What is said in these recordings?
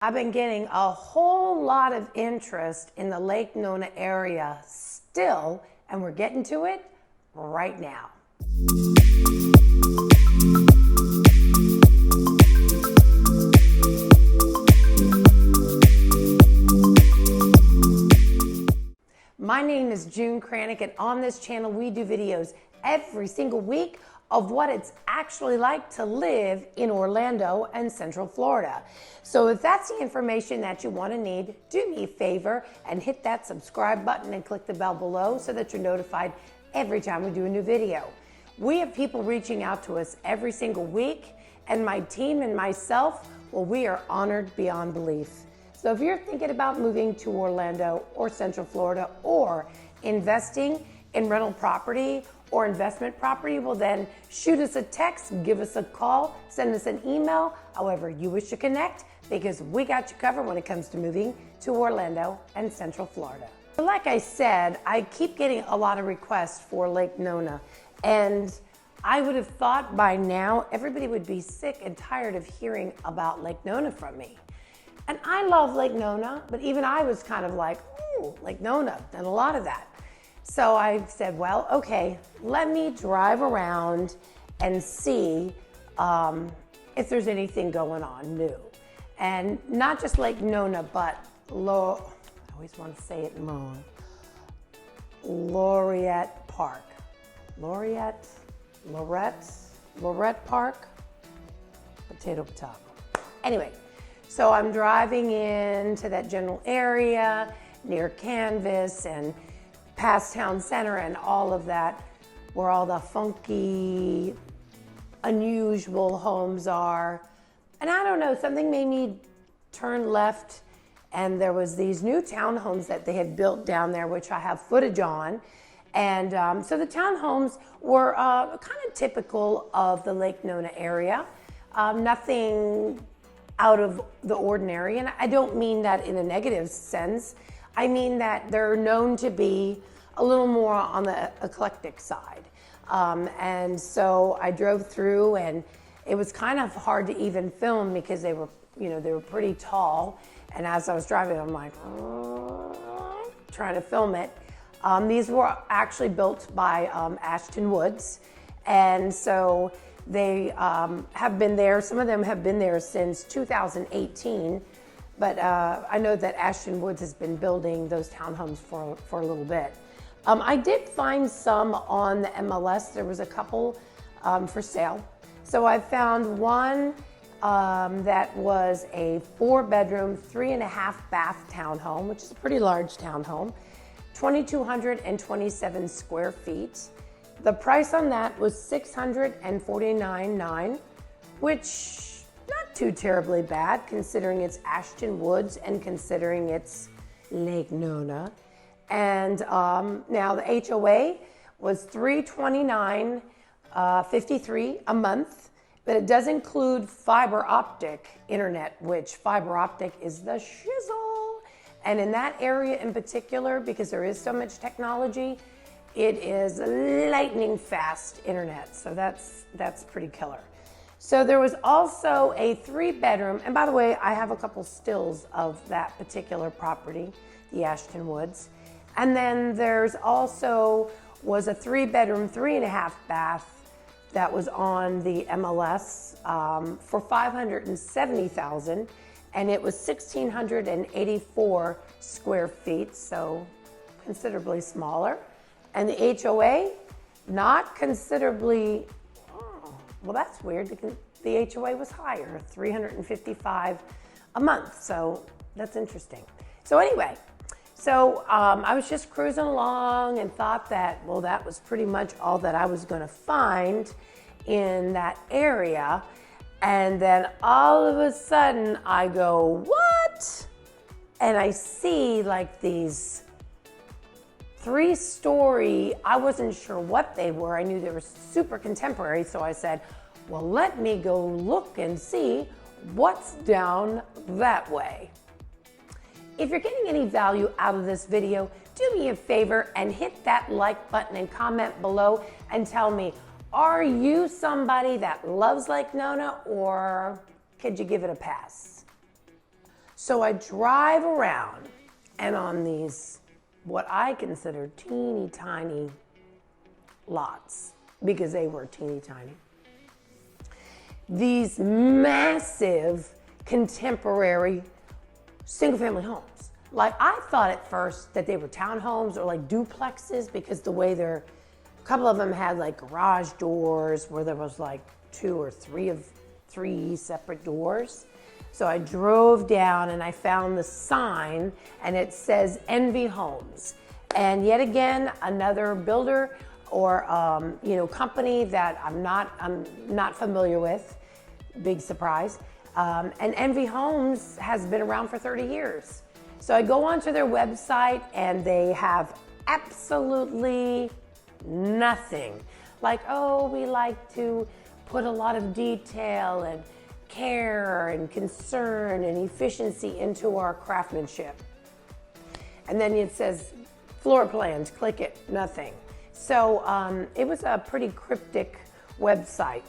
I've been getting a whole lot of interest in the Lake Nona area still, and we're getting to it right now. My name is June Kranick, and on this channel we do videos every single week of what it's actually like to live in Orlando and Central Florida. So if that's the information that you want to need, do me a favor and hit that subscribe button and click the bell below so that you're notified every time we do a new video. We have people reaching out to us every single week, and my team and myself, well, we are honored beyond belief. So if you're thinking about moving to Orlando or Central Florida or investing in rental property or investment property, well then shoot us a text, give us a call, send us an email, however you wish to connect, because we got you covered when it comes to moving to Orlando and Central Florida. Like I said, I keep getting a lot of requests for Lake Nona, and I would have thought by now everybody would be sick and tired of hearing about Lake Nona from me. And I love Lake Nona, but even I was kind of like, ooh, Lake Nona, and a lot of that. So I said, well, okay, let me drive around and see if there's anything going on new. And not just Lake Nona, but I always want to say it wrong, Laurette Park. Laurette Park, potato. Anyway, so I'm driving into that general area near Canvas and past town center and all of that, where all the funky, unusual homes are. And I don't know, something made me turn left, and there was these new townhomes that they had built down there, which I have footage on. And so the townhomes were kind of typical of the Lake Nona area. Nothing out of the ordinary, and I don't mean that in a negative sense. I mean that they're known to be a little more on the eclectic side. And so I drove through, and it was kind of hard to even film because they were, they were pretty tall. And as I was driving, I'm like, trying to film it. These were actually built by Ashton Woods. And so they have been there. Some of them have been there since 2018. But I know that Ashton Woods has been building those townhomes for a little bit. I did find some on the MLS. There was a couple for sale. So I found one that was a 4-bedroom, 3.5 bath townhome, which is a pretty large townhome, 2,227 square feet. The price on that was $649,900, which not too terribly bad considering it's Ashton Woods and considering it's Lake Nona. And now the HOA was $329.53 a month, but it does include fiber optic internet, which fiber optic is the shizzle. And in that area in particular, because there is so much technology, it is lightning fast internet. So that's pretty killer. So there was also a 3-bedroom, and by the way, I have a couple stills of that particular property, the Ashton Woods. And then there's also was a 3-bedroom, 3.5 bath that was on the MLS for $570,000, and it was 1,684 square feet, so considerably smaller. And the HOA, not considerably. Well, that's weird because the HOA was higher, $355 a month. So that's interesting. So anyway, I was just cruising along and thought that, well, that was pretty much all that I was going to find in that area. And then all of a sudden I go, what? And I see like these 3-story, I wasn't sure what they were. I knew they were super contemporary, so I said, well, let me go look and see what's down that way. If you're getting any value out of this video, do me a favor and hit that like button and comment below and tell me, are you somebody that loves Lake Nona, or could you give it a pass? So I drive around, and on these, what I consider teeny tiny lots, because they were teeny tiny, these massive contemporary single-family homes. Like, I thought at first that they were townhomes or like duplexes, because the way a couple of them had like garage doors where there was like two or three separate doors. So I drove down and I found the sign, and it says Envy Homes. And yet again, another builder or company that I'm not familiar with. Big surprise. And Envy Homes has been around for 30 years. So I go onto their website, and they have absolutely nothing. Like, oh, we like to put a lot of detail and care and concern and efficiency into our craftsmanship. And then it says floor plans, click it, nothing. So it was a pretty cryptic website.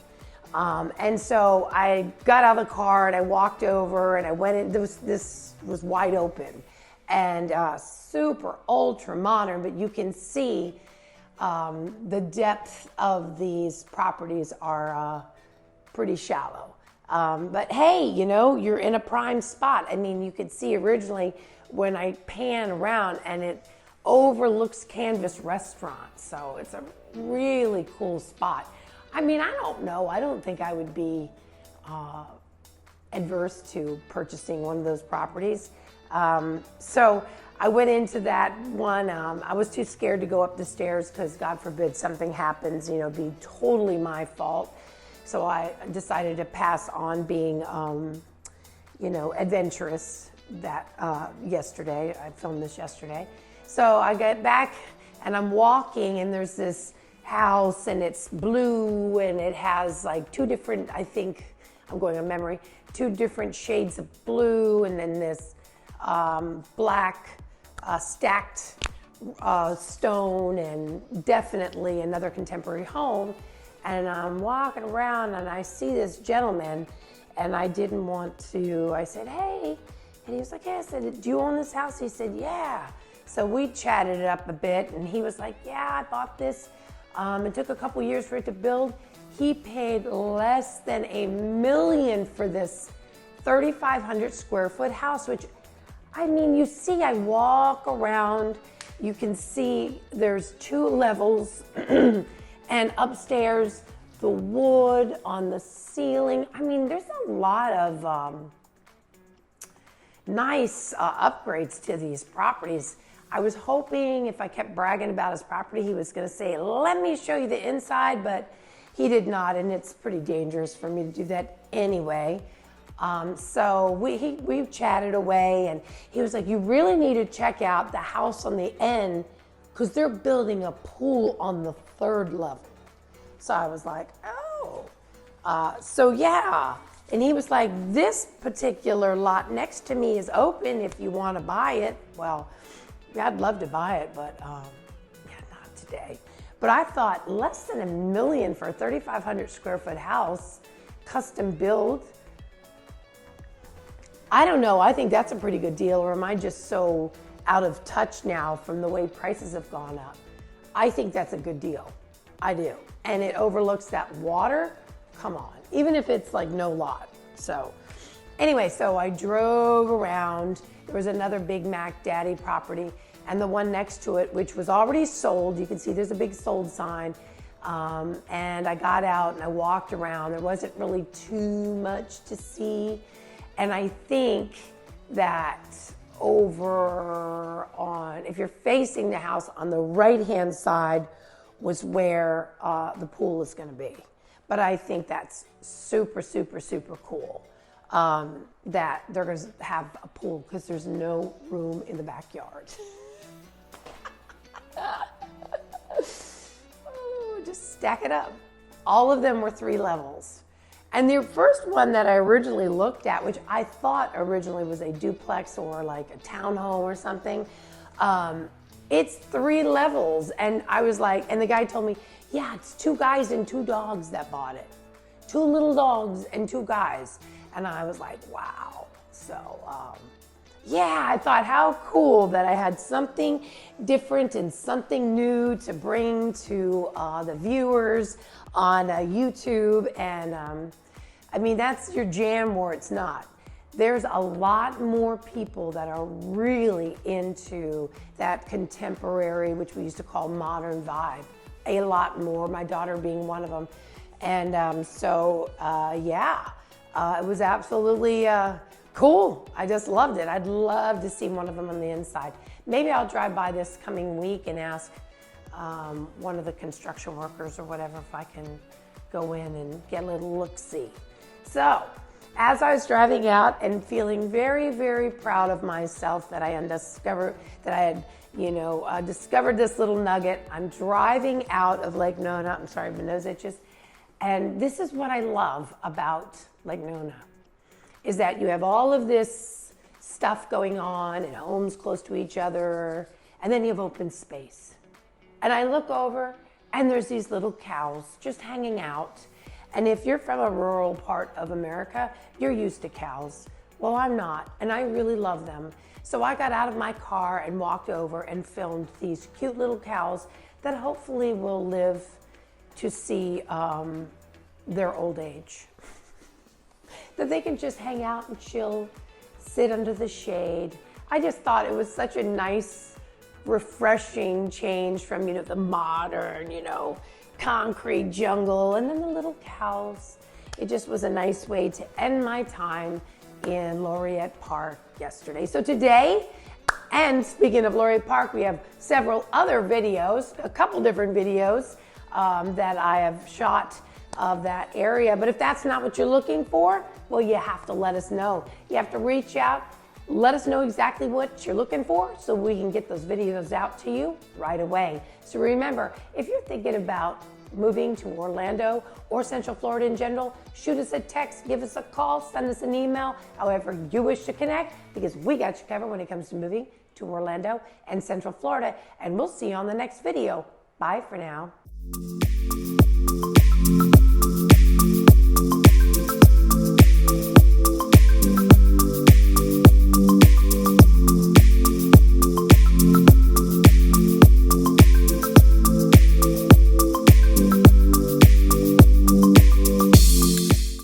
And so I got out of the car and I walked over and I went in. This was wide open and super ultra modern, but you can see the depth of these properties are pretty shallow. But hey, you're in a prime spot. I mean, you could see originally when I pan around, and it overlooks Canvas Restaurant. So it's a really cool spot. I mean, I don't know. I don't think I would be adverse to purchasing one of those properties. So I went into that one. I was too scared to go up the stairs because, God forbid, something happens, be totally my fault. So I decided to pass on being, adventurous yesterday. I filmed this yesterday. So I get back and I'm walking, and there's this house, and it's blue, and it has like two different, I think, I'm going on memory, two different shades of blue, and then this black stacked stone, and definitely another contemporary home. And I'm walking around, and I see this gentleman, and I didn't want to, I said, hey, and he was like, yeah. I said, do you own this house? He said, yeah. So we chatted it up a bit, and he was like, yeah, I bought this. It took a couple years for it to build. He paid less than $1 million for this 3,500 square foot house, which, I mean, you see, I walk around, you can see there's 2 levels, and upstairs, the wood on the ceiling. I mean, there's a lot of nice upgrades to these properties. I was hoping if I kept bragging about his property, he was going to say, let me show you the inside, but he did not, and it's pretty dangerous for me to do that anyway. So we chatted away, and he was like, you really need to check out the house on the end, because they're building a pool on the 3rd level. So I was like, oh. So yeah. And he was like, this particular lot next to me is open if you want to buy it. Well, yeah, I'd love to buy it, but yeah, not today. But I thought less than $1 million for a 3,500 square foot house, custom build. I don't know. I think that's a pretty good deal. Or am I just so out of touch now from the way prices have gone up? I think that's a good deal. I do. And it overlooks that water. Come on. Even if it's like no lot. So anyway, so I drove around. There was another Big Mac Daddy property, and the one next to it, which was already sold. You can see there's a big sold sign. And I got out and I walked around. There wasn't really too much to see. And I think that over on, if you're facing the house on the right-hand side was where the pool is going to be. But I think that's super, super, super cool that they're going to have a pool because there's no room in the backyard. Oh, just stack it up. All of them were 3 levels. And the first one that I originally looked at, which I thought originally was a duplex or like a townhome or something, it's 3 levels. And I was like, and the guy told me, yeah, it's 2 guys and 2 dogs that bought it. 2 little dogs and 2 guys. And I was like, wow. So yeah, I thought how cool that I had something different and something new to bring to the viewers on YouTube. And I mean, that's your jam or it's not. There's a lot more people that are really into that contemporary, which we used to call modern vibe. A lot more, my daughter being one of them. And yeah, it was absolutely cool. I just loved it. I'd love to see one of them on the inside. Maybe I'll drive by this coming week and ask one of the construction workers or whatever if I can go in and get a little look-see. So, as I was driving out and feeling very, very proud of myself that I had discovered this little nugget, I'm driving out of Lake Nona. I'm sorry, my nose itches. And this is what I love about Lake Nona, is that you have all of this stuff going on and homes close to each other, and then you have open space. And I look over and there's these little cows just hanging out. And if you're from a rural part of America, you're used to cows. Well, I'm not, and I really love them. So I got out of my car and walked over and filmed these cute little cows that hopefully will live to see their old age. That they can just hang out and chill, sit under the shade. I just thought it was such a nice, refreshing change from, the modern, concrete jungle, and then the little cows. It just was a nice way to end my time in Laurette Park yesterday. So today, and speaking of Laurette Park, we have several other videos, a couple different videos that I have shot of that area. But if that's not what you're looking for, well, you have to let us know. You have to reach out, let us know exactly what you're looking for so we can get those videos out to you right away. So remember, if you're thinking about moving to Orlando or Central Florida in general, shoot us a text, give us a call, send us an email, however you wish to connect, because we got you covered when it comes to moving to Orlando and Central Florida. And we'll see you on the next video. Bye for now.